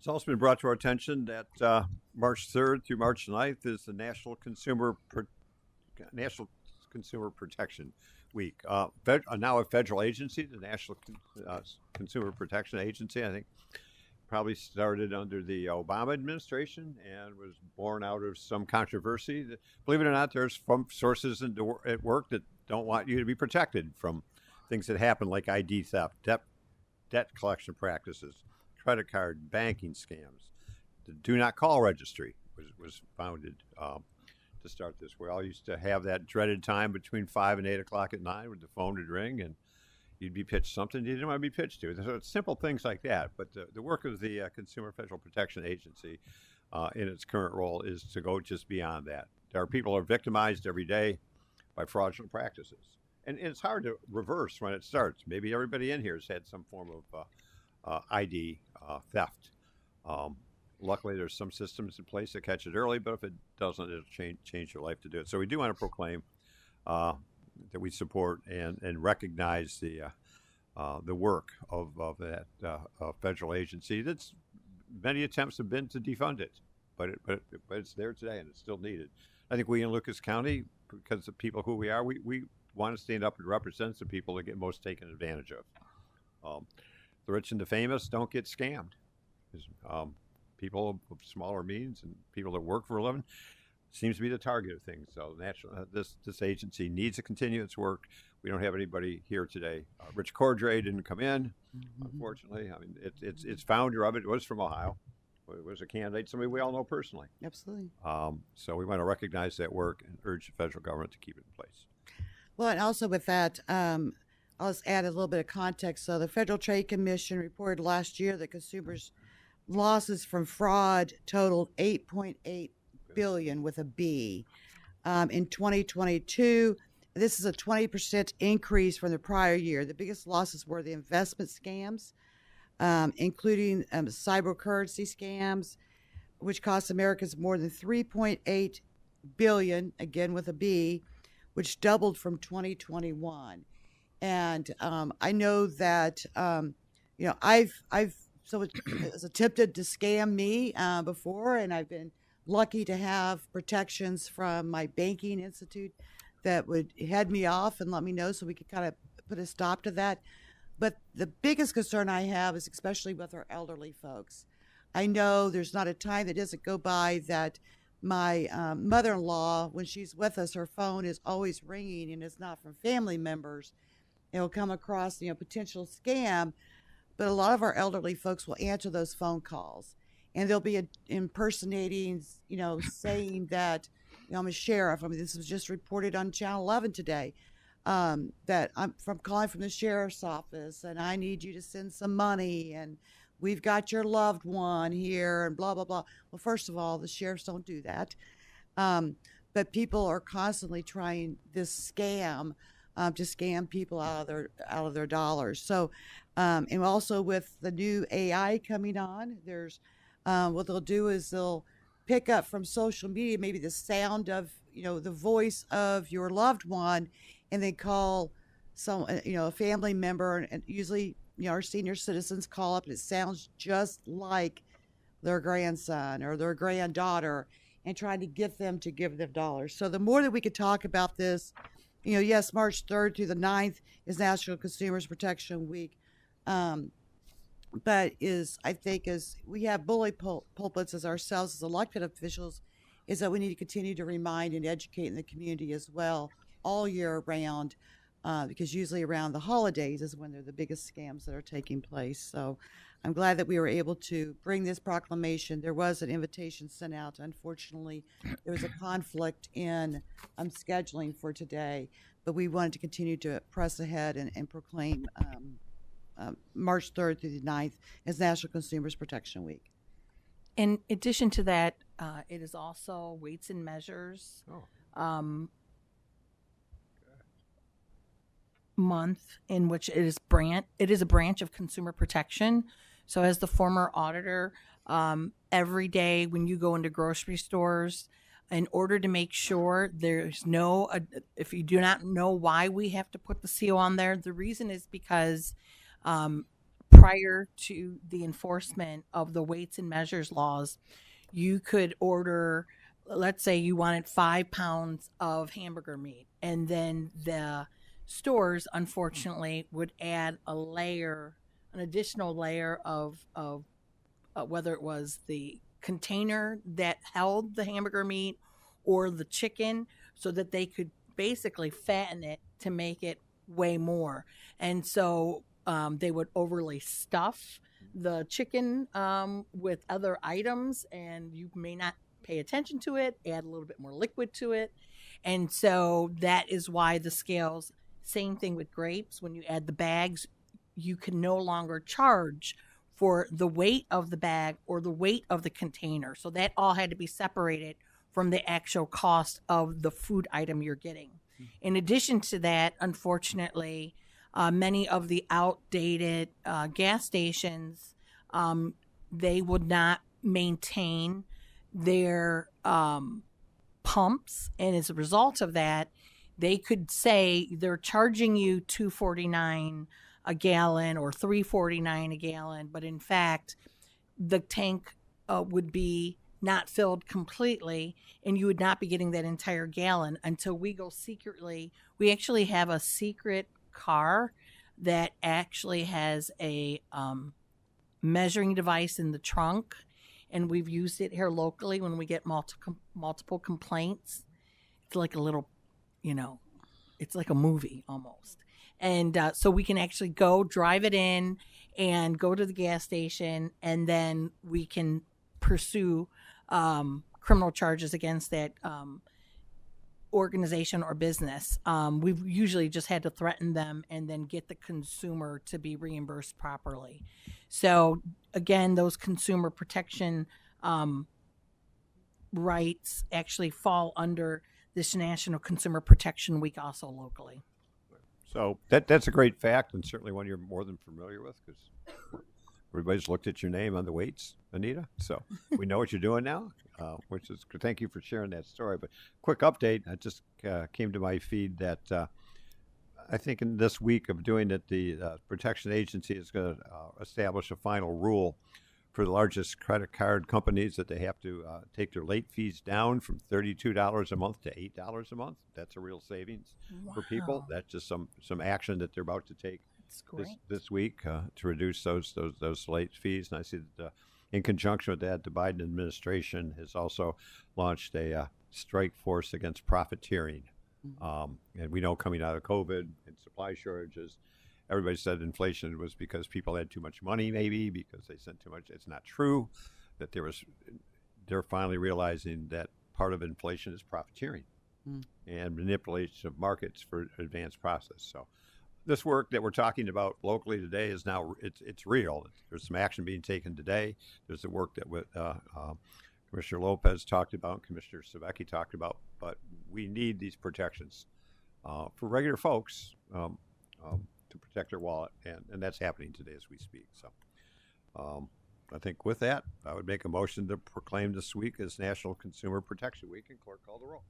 It's also been brought to our attention that March 3rd through March 9th is the National Consumer Protection Week. Now a federal agency, the National Consumer Protection Agency, I think probably started under the Obama administration and was born out of some controversy. Believe it or not, there's some sources at work that don't want you to be protected from things that happen like ID theft, debt collection practices, credit card banking scams. The Do Not Call registry was founded to start this. We all used to have that dreaded time between 5 and 8 o'clock at night when the phone would ring and you'd be pitched something you didn't want to be pitched to. So it's simple things like that. But the work of the Consumer Federal Protection Agency in its current role is to go just beyond that. There are people who are victimized every day by fraudulent practices. And it's hard to reverse when it starts. Maybe everybody in here has had some form of ID theft. Luckily, there's some systems in place that catch it early, but if it doesn't, it'll change your life to do it. So we do want to proclaim that we support and recognize the work of that federal agency. That's many attempts have been to defund it, but it's there today and it's still needed. I think we in Lucas County, because of people who we are, we want to stand up and represent the people that get most taken advantage of. The rich and the famous don't get scammed. People of smaller means and people that work for a living seems to be the target of things. So this agency needs to continue its work. We don't have anybody here today. Rich Cordray didn't come in, unfortunately. I mean, its founder of it was from Ohio. It was a candidate, somebody we all know personally. Absolutely. So we want to recognize that work and urge the federal government to keep it in place. Well, and also with that, I'll just add a little bit of context. So the Federal Trade Commission reported last year that consumers' losses from fraud totaled $8.8 billion with a B. In 2022, this is a 20% increase from the prior year. The biggest losses were the investment scams, including cybercurrency scams, which cost Americans more than $3.8 billion, again with a B, which doubled from 2021. And I know that someone has attempted to scam me before, and I've been lucky to have protections from my banking institute that would head me off and let me know so we could kind of put a stop to that. But the biggest concern I have is especially with our elderly folks. I know there's not a time that doesn't go by that my mother-in-law, when she's with us, her phone is always ringing, and it's not from family members. It'll come across, potential scam, but a lot of our elderly folks will answer those phone calls, and they'll be impersonating, saying that, I'm a sheriff. I mean, this was just reported on Channel 11 today, that I'm calling from the sheriff's office, and I need you to send some money, and we've got your loved one here, and blah, blah, blah. Well, first of all, the sheriffs don't do that. But people are constantly trying this scam to scam people out of their dollars. So, and also with the new AI coming on, there's what they'll do is they'll pick up from social media maybe the sound of the voice of your loved one, and they call some a family member, and usually our senior citizens call up and it sounds just like their grandson or their granddaughter, and trying to get them to give them dollars. So the more that we could talk about this, yes, March 3rd through the 9th is National Consumers Protection Week. But I think as we have bully pulpits as ourselves as elected officials, is that we need to continue to remind and educate in the community as well all year round, because usually around the holidays is when they're the biggest scams that are taking place. So I'm glad that we were able to bring this proclamation. There was an invitation sent out. Unfortunately, there was a conflict in scheduling for today, but we wanted to continue to press ahead and proclaim March 3rd through the 9th as National Consumers Protection Week. In addition to that, it is also Weights and Measures month, in which it is a branch of consumer protection. So as the former auditor, every day when you go into grocery stores, in order to make sure there's if you do not know why we have to put the CO on there, the reason is because prior to the enforcement of the weights and measures laws, you could order, let's say you wanted 5 pounds of hamburger meat, and then the stores unfortunately would add an additional layer of whether it was the container that held the hamburger meat or the chicken, so that they could basically fatten it to make it weigh more. And so they would overly stuff the chicken with other items, and you may not pay attention to it, add a little bit more liquid to it. And so that is why the scales, same thing with grapes, when you add the bags, you can no longer charge for the weight of the bag or the weight of the container. So that all had to be separated from the actual cost of the food item you're getting. In addition to that, unfortunately, many of the outdated gas stations, they would not maintain their pumps, and as a result of that, they could say they're charging you $2.49 a gallon or $3.49 a gallon, but in fact, the tank would be not filled completely, and you would not be getting that entire gallon until we go secretly. We actually have a secret car that actually has a measuring device in the trunk, and we've used it here locally when we get multiple complaints. It's like a little, it's like a movie almost. And so we can actually go drive it in and go to the gas station, and then we can pursue criminal charges against that organization or business. We've usually just had to threaten them and then get the consumer to be reimbursed properly. So again, those consumer protection rights actually fall under this National Consumer Protection Week also locally. So that's a great fact, and certainly one you're more than familiar with, because everybody's looked at your name on the weights, Anita. So we know what you're doing now, which is good. Thank you for sharing that story. But quick update, I just came to my feed that I think in this week of doing it, the Protection Agency is going to establish a final rule for the largest credit card companies that they have to take their late fees down from $32 a month to $8 a month. That's a real savings for people. That's just some action that they're about to take this week to reduce those late fees. And I see that in conjunction with that, the Biden administration has also launched a strike force against profiteering. And we know coming out of COVID and supply shortages, everybody said inflation was because people had too much money, maybe because they sent too much. It's not true. That they're finally realizing that part of inflation is profiteering and manipulation of markets for advanced process. So this work that we're talking about locally today is now it's real. There's some action being taken today. There's the work that Commissioner Lopez talked about, Commissioner Savecki talked about, but we need these protections for regular folks to protect their wallet, and that's happening today as we speak. So I think with that, I would make a motion to proclaim this week as National Consumer Protection Week, and clerk call the roll.